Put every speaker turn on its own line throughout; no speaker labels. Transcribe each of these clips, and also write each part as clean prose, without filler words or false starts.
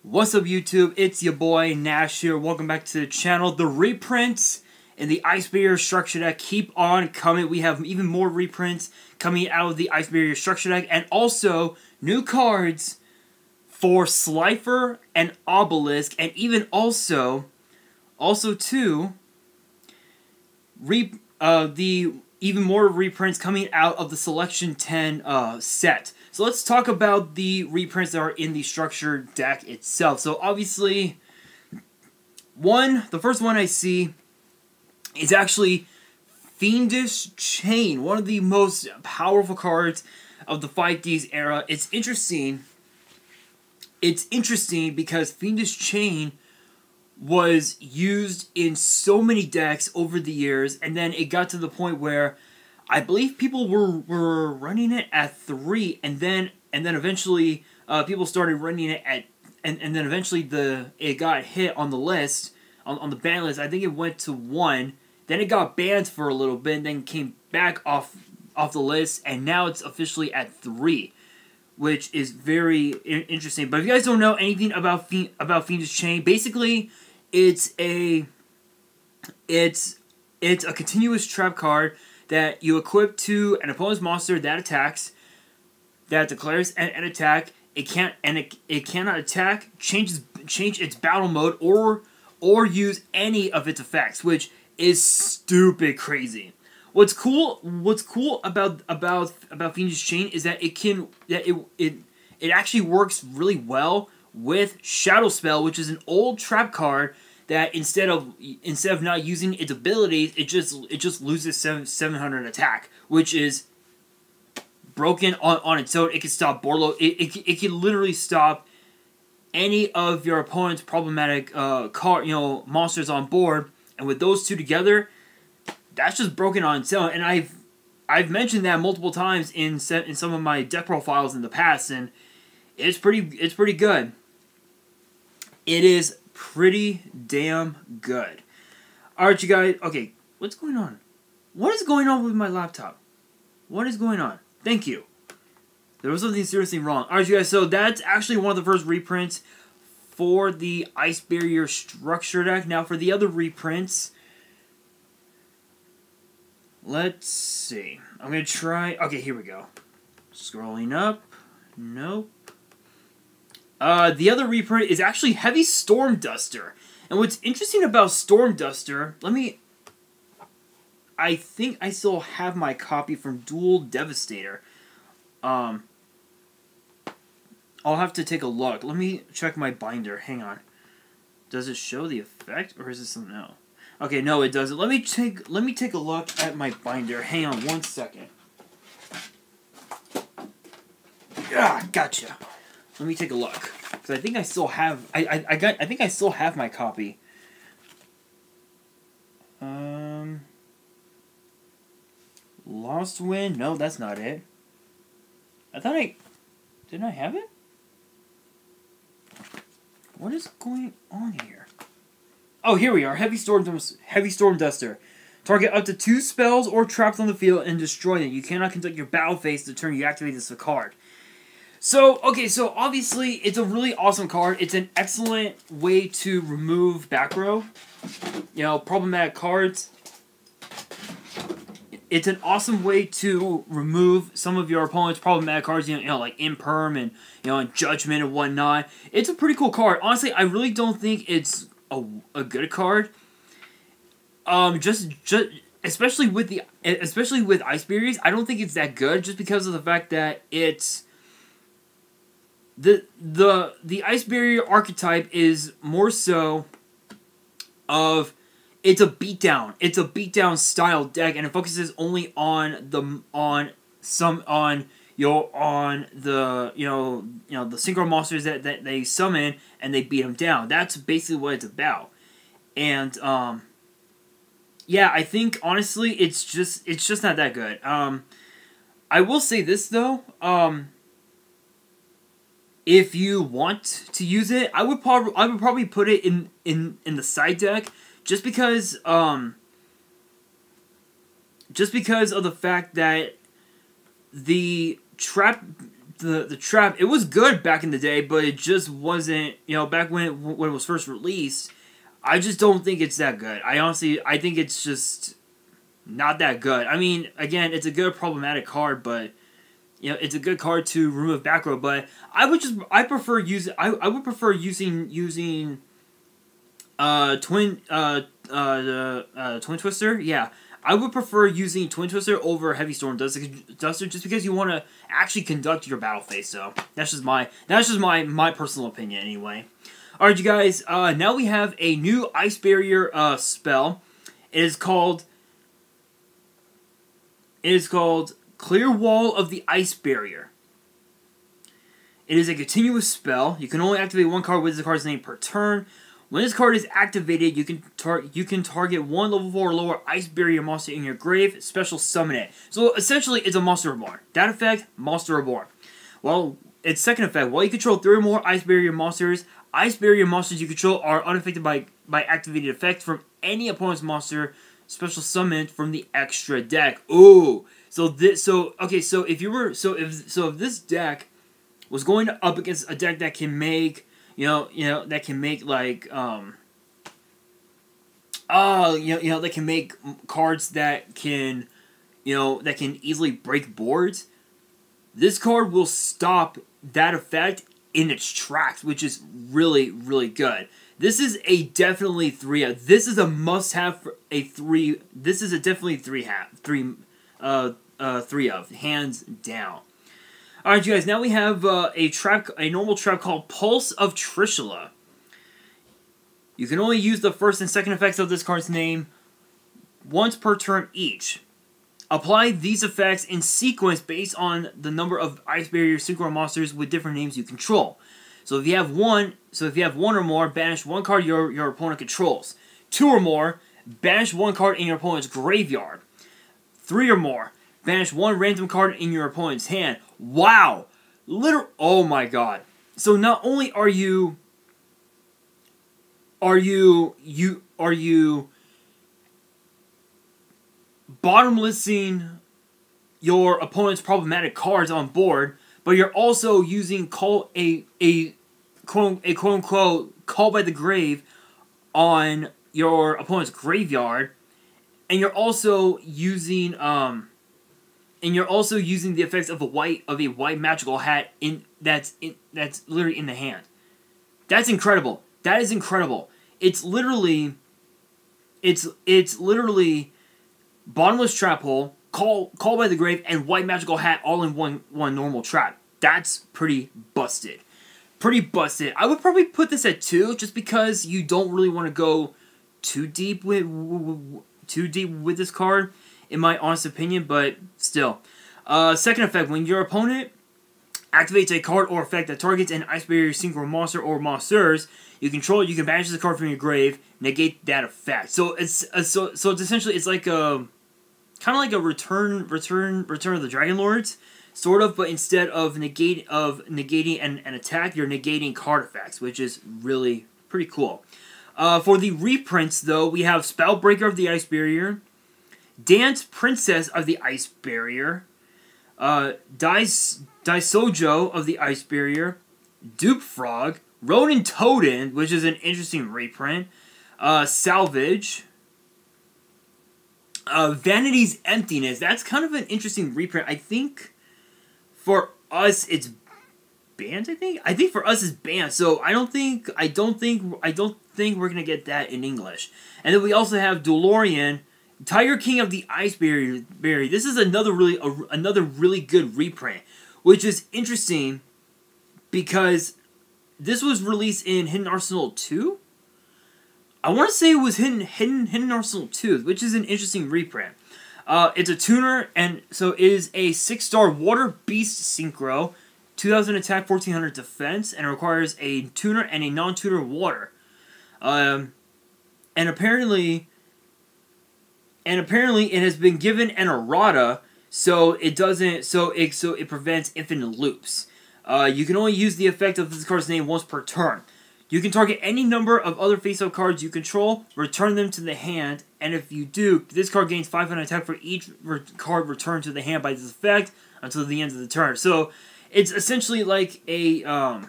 What's up, YouTube? It's your boy Nash here. Welcome back to the channel. The reprints in the Ice Barrier structure deck keep on coming. We have even more reprints coming out of the Ice Barrier structure deck, and also new cards for Slifer and Obelisk, and even also too the even more reprints coming out of the Selection 10 set. So let's talk about the reprints that are in the structured deck itself. So obviously, the first one I see is actually Fiendish Chain, one of the most powerful cards of the 5Ds era. It's interesting because Fiendish Chain was used in so many decks over the years, and then it got to the point where I believe people were running it at 3, and then eventually people started running it at, and then eventually it got hit on the list, on the ban list. I think it went to 1, then it got banned for a little bit, and then came back off the list, and now it's officially at 3, which is very interesting. But if you guys don't know anything about Fiendish Chain, basically it's a continuous trap card that you equip to an opponent's monster that attacks, that declares an attack. It cannot attack, change its battle mode, or use any of its effects, which is stupid crazy. What's cool about Fiendish Chain is that it actually works really well with Shadow Spell, which is an old trap card that instead of not using its abilities, it just loses 700 attack, which is broken on its own. It can stop board load. It can literally stop any of your opponent's problematic monsters on board, and with those two together, that's just broken on its own. And I've mentioned that multiple times in some of my deck profiles in the past, and it's pretty good. It is pretty damn good. Alright, you guys. Okay, what's going on? What is going on with my laptop? What is going on? Thank you. There was something seriously wrong. Alright, you guys, so that's actually one of the first reprints for the Ice Barrier structure deck. Now, for the other reprints, let's see. I'm going to try... Okay, here we go. Scrolling up. Nope. The other reprint is actually Heavy Storm Duster. And what's interesting about Storm Duster... I think I still have my copy from Dual Devastator. I'll have to take a look. Let me check my binder. Hang on. Does it show the effect, or is it something else? Okay, no, it doesn't. Let me take a look at my binder. Hang on one second. Ah, gotcha. Let me take a look, because I think I still have. I think I still have my copy. Lost Wind. No, that's not it. Didn't I have it? What is going on here? Oh, here we are. Heavy Storm Duster. Target up to 2 spells or traps on the field and destroy them. You cannot conduct your battle phase the turn you activate this card. So, okay, so obviously it's a really awesome card. It's an excellent way to remove back row, problematic cards. It's an awesome way to remove some of your opponent's problematic cards, like Imperm and and Judgment and whatnot. It's a pretty cool card. Honestly, I really don't think it's a good card. Especially with Ice Barriers, I don't think it's that good, just because of the fact that it's the Ice Barrier archetype is more so of it's a beatdown style deck, and it focuses only on the synchro monsters that they summon, and they beat them down. That's basically what it's about. And yeah, I think honestly it's just not that good. I will say this though, if you want to use it, I would probably put it in the side deck, just because of the fact that the trap the trap, it was good back in the day, but it just wasn't, you know, back when it was first released. I just don't think it's that good. I think it's just not that good. I mean, again, it's a good problematic card, but you know, it's a good card to remove back row. But I would prefer using Twin Twister. Yeah, I would prefer using Twin Twister over Heavy Storm Duster just because you want to actually conduct your battle phase. So that's just my personal opinion anyway. All right, you guys. Now we have a new Ice Barrier spell. It is called Clear Wall of the Ice Barrier. It is a continuous spell. You can only activate one card with the card's name per turn. When this card is activated, you can target one level 4 or lower Ice Barrier monster in your grave, special summon it. So essentially, it's a Monster Reborn. That effect, Monster Reborn. Well, its second effect, while you control 3 or more Ice Barrier monsters you control are unaffected by activated effects from any opponent's monster, special summoned from the extra deck. Ooh. So if this deck was going up against a deck that can make, that can make like that can make cards that can easily break boards, this card will stop that effect in its tracks, which is really, really good. This is a definitely 3-of. This is a must-have for a 3. This is a definitely 3 of, hands down. All right, you guys. Now we have a normal trap called Pulse of Trishula. You can only use the first and second effects of this card's name once per turn each. Apply these effects in sequence based on the number of Ice Barrier Synchro monsters with different names you control. So if you have one or more, banish one card your opponent controls. 2 or more, banish one card in your opponent's graveyard. 3 or more, banish one random card in your opponent's hand. Wow! Oh my god. So not only are you bottomlessing your opponent's problematic cards on board, but you're also using a quote unquote call by the grave on your opponent's graveyard, and you're also using the effects of a white magical hat that's literally in the hand. That's incredible. That is incredible. It's literally bottomless trap hole, call by the grave, and white magical hat all in one normal trap. That's pretty busted. Pretty busted. I would probably put this at 2 just because you don't really want to go too deep with this card, in my honest opinion, but still. Second effect, when your opponent activates a card or effect that targets an Ice Barrier Synchro monster or monsters you control, you can banish the card from your grave, negate that effect. So it's essentially like a kind of like a return of the Dragon Lords, sort of, but instead of negating an attack, you're negating card effects, which is really pretty cool. For the reprints, though, we have Spellbreaker of the Ice Barrier, Dance Princess of the Ice Barrier, Daisojo of the Ice Barrier, Dupe Frog, Ronin Toden, which is an interesting reprint, Salvage, Vanity's Emptiness. That's kind of an interesting reprint. I think for us it's banned. I think for us it's banned. So I don't think we're gonna get that in English. And then we also have DeLorean, Tiger King of the Ice Barrier. This is another really good reprint, which is interesting because this was released in Hidden Arsenal 2. I want to say it was Hidden Arsenal 2, which is an interesting reprint. It's a tuner, and so it is a 6-star Water Beast Synchro, 2000 attack, 1400 defense, and it requires a tuner and a non-tuner water. And apparently it has been given an errata, so it prevents infinite loops. You can only use the effect of this card's name once per turn. You can target any number of other face-up cards you control, return them to the hand, and if you do, this card gains 500 attack for each card returned to the hand by this effect until the end of the turn. So, it's essentially like a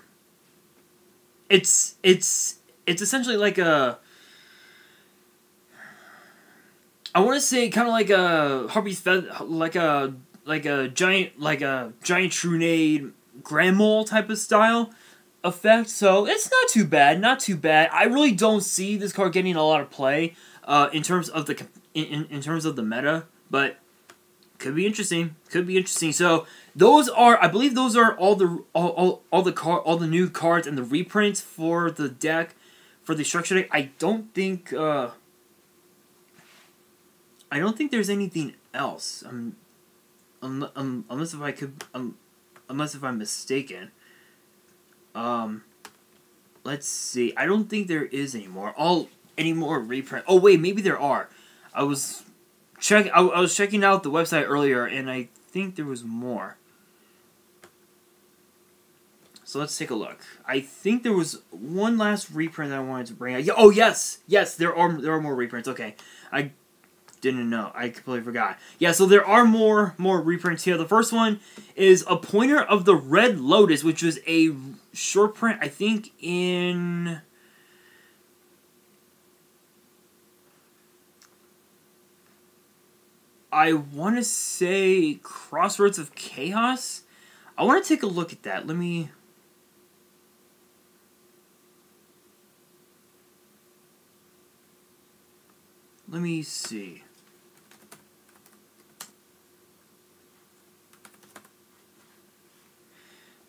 it's essentially like a, I want to say kind of like a Harpy's Feather, like a giant Trunade Grand Mole type of style effect. So it's not too bad, not too bad. I really don't see this card getting a lot of play in terms of the in terms of the meta, but could be interesting. Could be interesting. So those are, I believe, those are all the new cards and the reprints for the deck, for the structure deck. I don't think there's anything else. Unless if I'm mistaken. Let's see. I don't think there is any more reprint. Oh wait, maybe there are. I was checking out the website earlier, and I think there was more. So let's take a look. I think there was one last reprint that I wanted to bring out. Oh yes, there are more reprints. Okay, I didn't know. I completely forgot. Yeah, so there are more reprints here. The first one is a Pointer of the Red Lotus, which was a short print, I think, in... I want to say Crossroads of Chaos. I want to take a look at that. Let me see.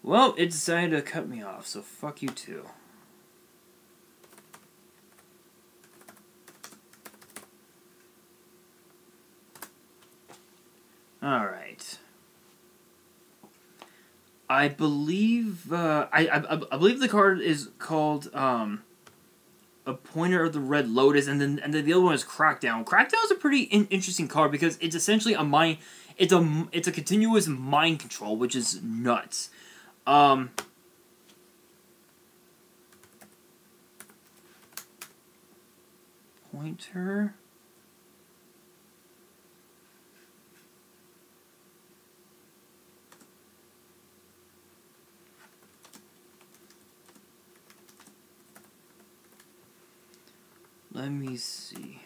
Well, it decided to cut me off, so fuck you too. Alright. I believe, I believe the card is called, A Pointer of the Red Lotus, and then the other one is Crackdown. Crackdown is a pretty interesting card because it's essentially a mind, it's a continuous mind control, which is nuts. Pointer. Let me see.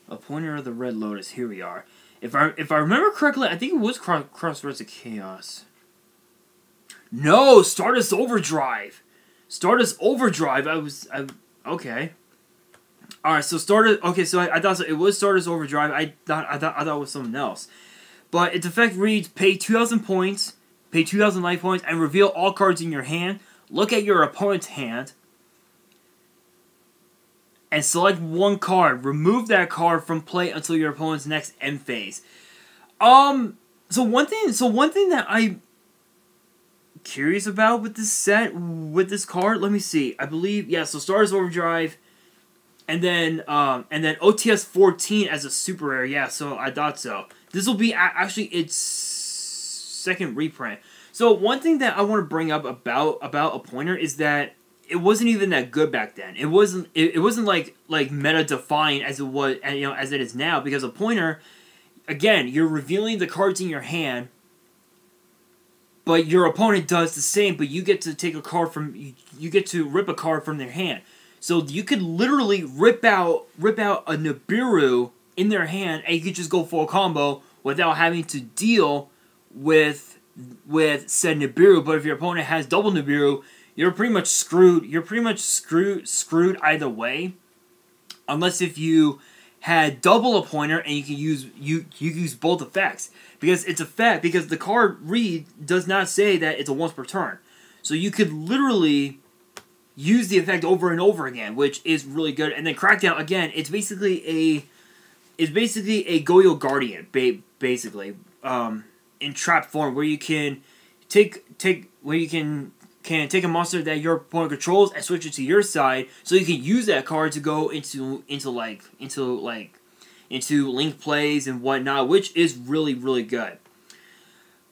A Pointer of the Red Lotus. Here we are. If I remember correctly, I think it was Crossroads of Chaos. No, Stardust Overdrive. Stardust Overdrive. Okay. All right. So Stardust. Okay. So I thought it was Stardust Overdrive. I thought it was something else. But its effect reads: pay 2,000 points, pay 2,000 life points, and reveal all cards in your hand. Look at your opponent's hand. And select one card. Remove that card from play until your opponent's next end phase. So one thing that I'm curious about with this set, with this card, let me see. I believe, yeah, so Stardust Overdrive, and then OTS 14 as a super rare. Yeah, so I thought so. This will be actually its second reprint. So one thing that I want to bring up about a Pointer is that it wasn't even that good back then. It wasn't like meta defined as it was, as it is now, because a Pointer, again, you're revealing the cards in your hand, but your opponent does the same, but you get to take a card from, you get to rip a card from their hand. So you could literally rip out a Nibiru in their hand, and you could just go full combo without having to deal with said Nibiru. But if your opponent has double Nibiru, you're pretty much screwed. You're pretty much screwed either way, unless if you had double a Pointer and you can use both effects, because the card read does not say that it's a once per turn, so you could literally use the effect over and over again, which is really good. And then Crackdown, again, it's basically a YuGiOh Guardian, basically in trap form, where you can take a monster that your opponent controls and switch it to your side, so you can use that card to go into link plays and whatnot, which is really good,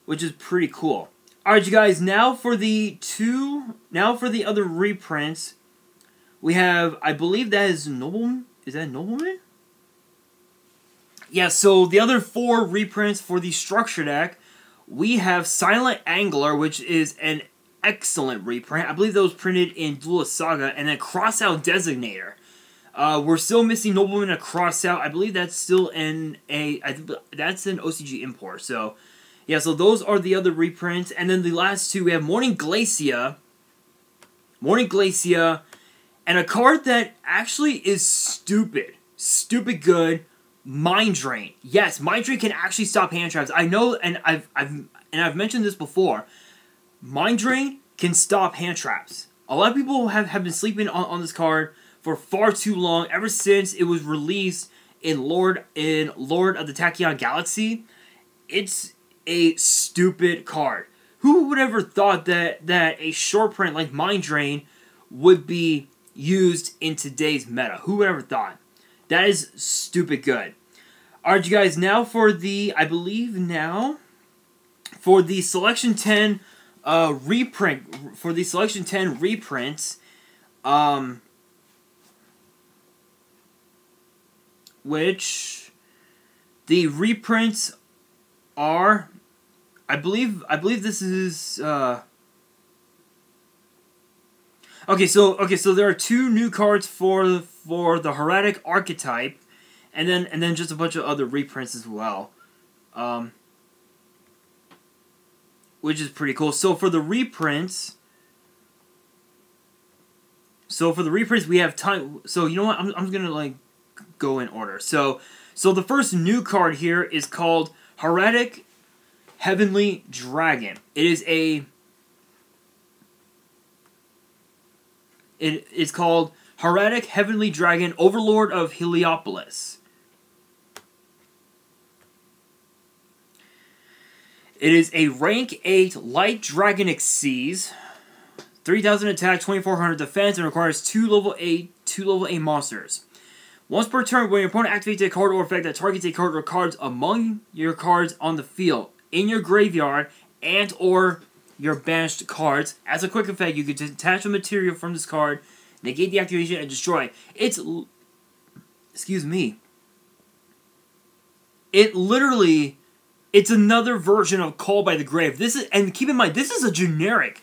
which is pretty cool. All right, you guys. Now for the other reprints, we have, I believe that is Nobleman. Is that Nobleman? Yeah. So the other 4 reprints for the structure deck, we have Silent Angler, which is an excellent reprint. I believe that was printed in Duelist Saga, and then Crossout Designator. We're still missing Nobleman and Crossout. I believe that's still that's an OCG import. So, yeah, so those are the other reprints. And then the last two, we have Morning Glacia, and a card that actually is stupid good, Mind Drain. Yes, Mind Drain can actually stop hand traps. I know, and I've mentioned this before. Mind Drain can stop hand traps. A lot of people have been sleeping on this card for far too long, ever since it was released in Lord of the Tachyon Galaxy. It's a stupid card. Who would ever thought that a short print like Mind Drain would be used in today's meta? Who would ever thought? That is stupid good. Alright, you guys, now for the, I believe now, for the Selection 10 reprint, reprints, which the reprints are, I believe this is, okay, so there are two new cards for the Heretic archetype, and then just a bunch of other reprints as well, which is pretty cool. So for the reprints, we have time. So you know what? I'm just gonna like go in order. So the first new card here is called Heretic Heavenly Dragon. It's called Heretic Heavenly Dragon, Overlord of Heliopolis. It is a rank 8 light dragon Xyz, 3,000 attack, 2,400 defense, and requires 2 level 8 monsters. Once per turn, when your opponent activates a card or effect that targets a card or cards among your cards on the field, in your graveyard, and or your banished cards, as a quick effect, you can detach a material from this card, negate the activation, and destroy. It's another version of Call by the Grave. And keep in mind, this is a generic.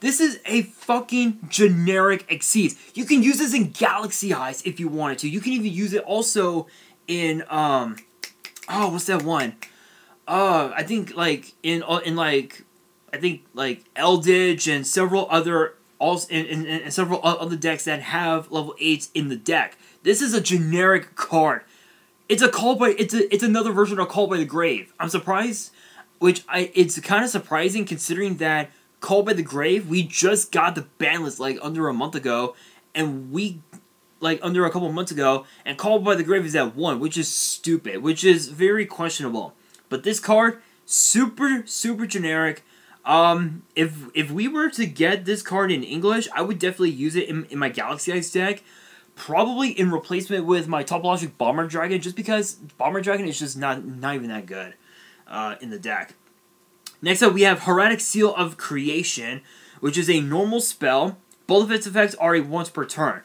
This is a fucking generic Xyz. You can use this in Galaxy Eyes if you wanted to. You can even use it also in what's that one? I think like in Eldritch and several other and several other decks that have level 8s in the deck. This is a generic card. It's another version of Call by the Grave. I'm surprised, it's kind of surprising considering that Call by the Grave, we just got the ban list like under a month ago, and under a couple months ago, and Call by the Grave is at 1, which is stupid, which is very questionable. But this card, super generic. If we were to get this card in English, I would definitely use it in my Galaxy Ice deck. Probably in replacement with my Topologic Bomber Dragon, just because Bomber Dragon is just not even that good in the deck. Next up, we have Heretic Seal of Creation, which is a normal spell. Both of its effects are a once per turn.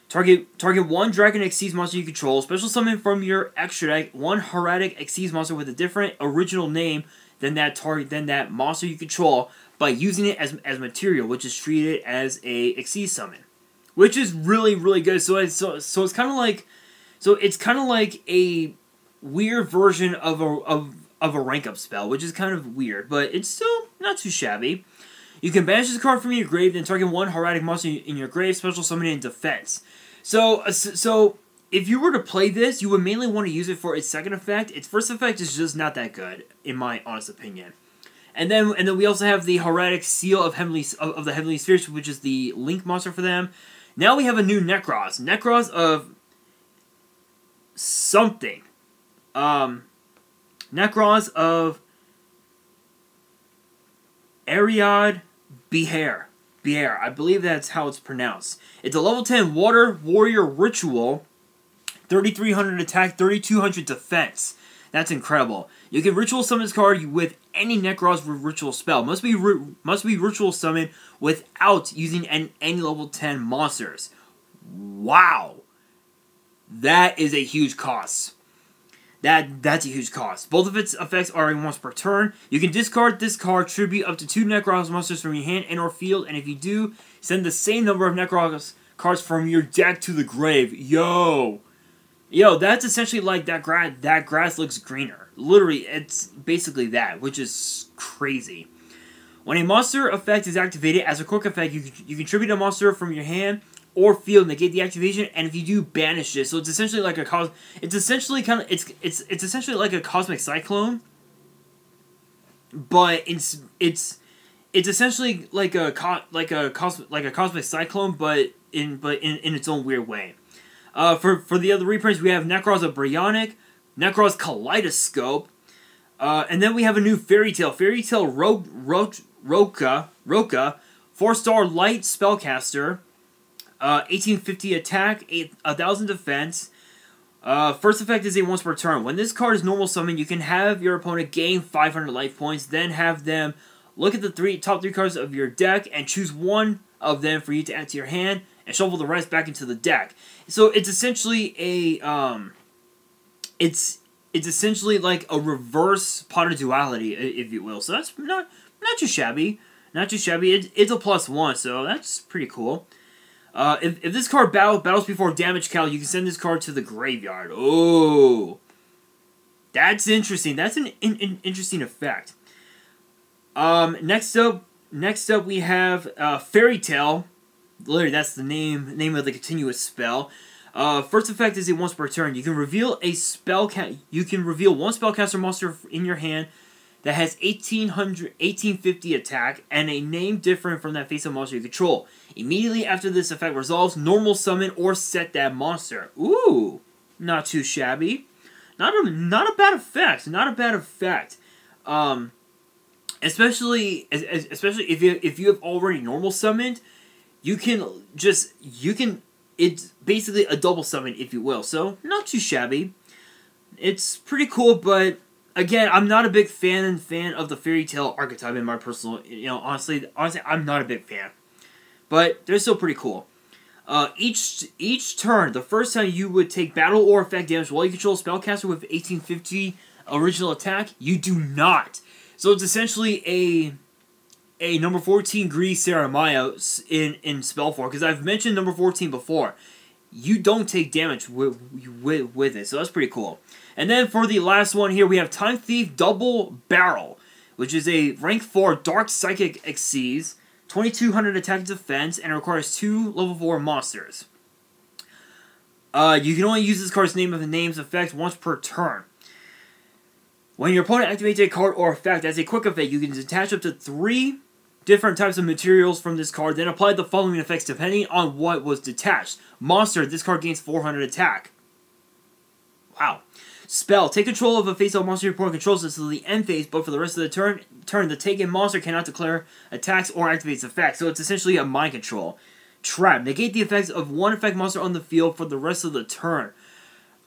Target one Dragon Xyz monster you control. Special summon from your extra deck one Heretic Xyz monster with a different original name than that monster you control by using it as material, which is treated as a Xyz summon, which is really good. So it's kind of like a weird version of a rank up spell, which is kind of weird, but it's still not too shabby. You can banish this card from your grave, then target one Heretic monster in your grave, special summon it in defense. So if you were to play this, you would mainly want to use it for its second effect. Its first effect is just not that good, in my honest opinion. And then we also have the Heretic Seal of the Heavenly Spheres, which is the Link monster for them. Now we have a new Necros. Necros of something. Necros of Ariad Behair. I believe that's how it's pronounced. It's a level 10 Water Warrior Ritual. 3,300 attack, 3,200 defense. That's incredible. You can ritual summon this card with any Necros ritual spell. Must be ritual summon without using any level 10 monsters. Wow. That is a huge cost. That's a huge cost. Both of its effects are once per turn. You can discard this card, tribute up to 2 Necros monsters from your hand and or field, and if you do, send the same number of Necros cards from your deck to the grave. Yo, that's essentially like that grass looks greener. Literally, it's basically that, which is crazy. When a monster effect is activated as a quick effect, you can tribute a monster from your hand or field, negate the activation, and if you do, banish it. So it's essentially like it's essentially like a cosmic cyclone, but it's essentially like a cosmic cyclone, but in its own weird way. For the other reprints, we have Necros of Bryonic, Necros Kaleidoscope, and then we have a new Fairy Tale Roka, 4-star light spellcaster, 1850 attack, 1000 defense. First effect is a once per turn. When this card is normal summon, you can have your opponent gain 500 life points, then have them look at the top 3 cards of your deck and choose one of them for you to add to your hand, and shuffle the rest back into the deck. So it's essentially it's essentially like a reverse Pot of Duality, if you will. So that's not too shabby. Not too shabby. It's a +1, so that's pretty cool. If this card battles before damage cal, you can send this card to the graveyard. Oh, that's interesting. That's an interesting effect. Next up we have Fairy Tale. Literally, that's the name of the continuous spell. First effect is a once per turn. You can reveal one spellcaster monster in your hand that has 1850 attack and a name different from that face-up monster you control. Immediately after this effect resolves, normal summon or set that monster. Ooh, not too shabby. Not a bad effect. Not a bad effect. Especially if you have already normal summoned, it's basically a double summon, if you will. So not too shabby. It's pretty cool, but again, I'm not a big fan of the Fairy Tale archetype in my personal, honestly, I'm not a big fan. But they're still pretty cool. Each turn, the first time you would take battle or effect damage while you control a spellcaster with 1850 original attack, you do not. So it's essentially a number 14 Greedy Saramaya in spell form, because I've mentioned number 14 before. You don't take damage with it, so that's pretty cool. And then for the last one here, we have Time Thief Double Barrel, which is a rank 4 Dark Psychic Xyz, 2200 attack and defense, and it requires 2 level 4 monsters. You can only use this card's name of the name's effect once per turn. When your opponent activates a card or effect as a quick effect, you can detach up to 3 different types of materials from this card, then apply the following effects depending on what was detached. Monster, this card gains 400 attack. Wow. Spell, take control of a face-up monster your opponent controls until the end phase, but for the rest of the turn, the taken monster cannot declare attacks or activate its effects, so it's essentially a mind control. Trap, negate the effects of one effect monster on the field for the rest of the turn.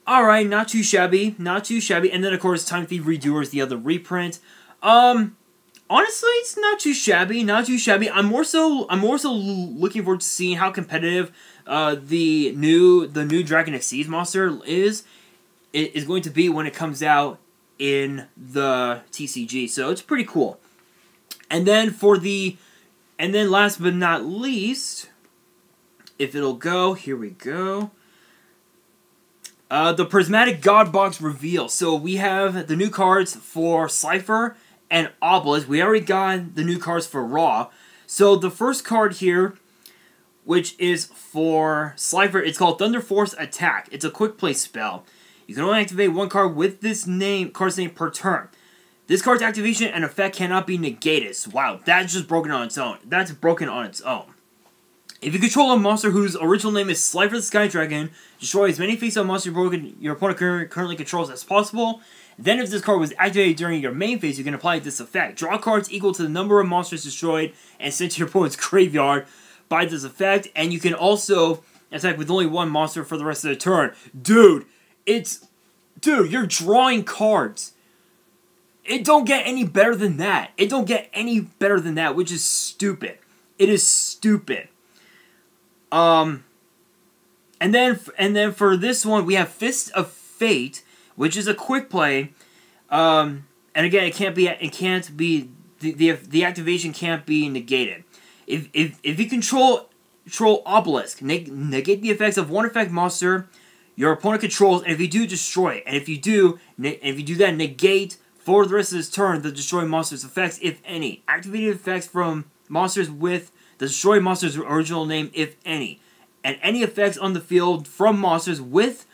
Alright, not too shabby, not too shabby. And then, of course, Time Thief Redoer is the other reprint. Honestly, it's not too shabby, not too shabby. I'm more so looking forward to seeing how competitive the new Dragon Xyz monster is going to be when it comes out in the TCG. So it's pretty cool. And then last but not least, if it'll go, here we go. The Prismatic God Box reveal. So we have the new cards for Slifer and Obelisk. We already got the new cards for Raw. So the first card here, which is for Slifer, it's called Thunder Force Attack. It's a quick play spell. You can only activate one card with this card's name per turn. This card's activation and effect cannot be negated. So, wow, that's just broken on its own. That's broken on its own. If you control a monster whose original name is Slifer the Sky Dragon, destroy as many face-up monsters your opponent currently controls as possible. Then if this card was activated during your main phase, you can apply this effect. Draw cards equal to the number of monsters destroyed and sent to your opponent's graveyard by this effect. And you can also attack with only one monster for the rest of the turn. Dude, you're drawing cards. It don't get any better than that. It don't get any better than that, which is stupid. It is stupid. And then for this one, we have Fist of Fate, which is a quick play. And again, the activation can't be negated. If you control obelisk, negate the effects of one effect monster your opponent controls, and if you do, destroy it. And if you do that, negate for the rest of this turn the destroy monster's effects, if any. Activating effects from monsters with the destroy monster's original name, if any. And any effects on the field from monsters with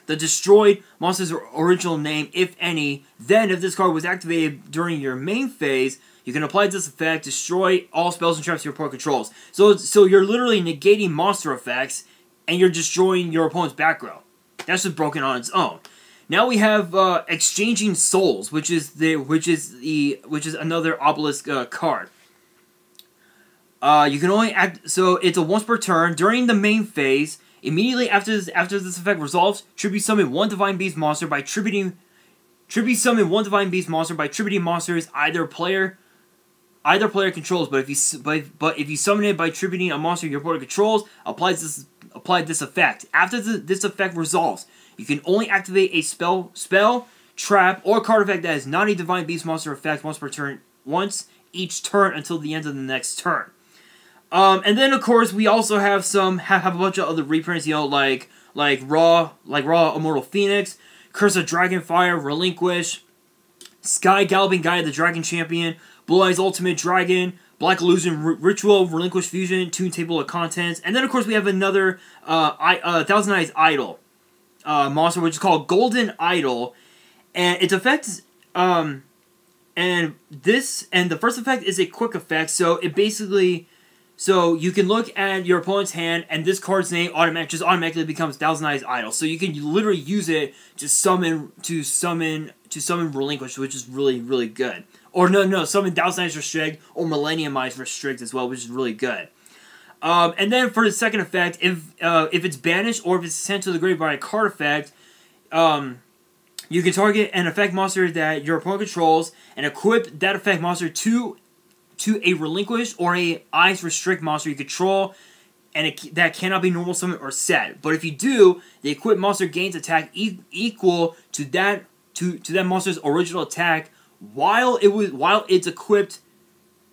the destroyed monster's original name, if any. Then, if this card was activated during your main phase, you can apply this effect, destroy all spells and traps your opponent controls. So you're literally negating monster effects, and you're destroying your opponent's back row. That's just broken on its own. Now we have exchanging souls, which is another obelisk card. You can only act, so it's a once per turn during the main phase. Immediately after this effect resolves, tribute summon one divine beast monster by tributing monsters either player controls. But if you summon it by tributing a monster your opponent controls, apply this effect. After this effect resolves, you can only activate a spell, trap, or card effect that is not a divine beast monster effect once each turn until the end of the next turn. And then of course we also have a bunch of other reprints, you know, like Raw Immortal Phoenix, Curse of Dragonfire, Relinquish, Sky Galloping Guide, the Dragon Champion, Blue Eyes Ultimate Dragon, Black Illusion Ritual, Relinquish Fusion, Tune Table of Contents, and then of course we have another Thousand Eyes Idol monster, which is called Golden Idol, and its effect and the first effect is a quick effect, so it basically. So you can look at your opponent's hand, and this card's name automatically becomes Thousand Eyes Idol. So you can literally use it to summon Relinquish, which is really, really good. Or summon Thousand Eyes Restrict or Millennium Eyes Restrict as well, which is really good. And then for the second effect, if it's banished or if it's sent to the grave by a card effect, you can target an effect monster that your opponent controls and equip that effect monster to a Relinquish or a Eyes Restrict monster you control, and that cannot be normal summon or set. But if you do, the equipped monster gains attack equal to that monster's original attack while it's equipped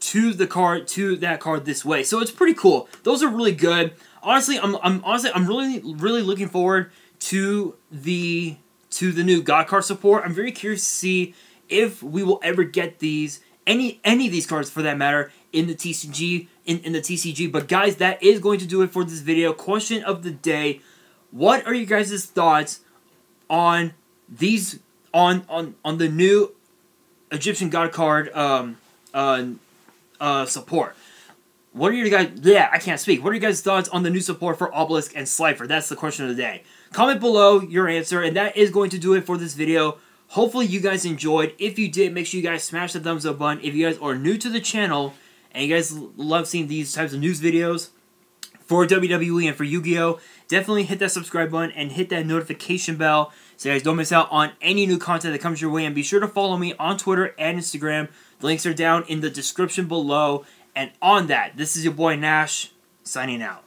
to that card this way. So it's pretty cool. Those are really good. Honestly, I'm really looking forward to the new God card support. I'm very curious to see if we will ever get these. Any of these cards, for that matter, in the TCG, in the TCG. But guys, that is going to do it for this video. Question of the day: what are you guys' thoughts on these on the new Egyptian God card support? What are your guys? Yeah, I can't speak. What are your guys' thoughts on the new support for Obelisk and Slifer? That's the question of the day. Comment below your answer, and that is going to do it for this video. Hopefully you guys enjoyed. If you did, make sure you guys smash the thumbs up button. If you guys are new to the channel and you guys love seeing these types of news videos for WWE and for Yu-Gi-Oh, definitely hit that subscribe button and hit that notification bell so you guys don't miss out on any new content that comes your way. And be sure to follow me on Twitter and Instagram. The links are down in the description below. And on that, this is your boy Nash, signing out.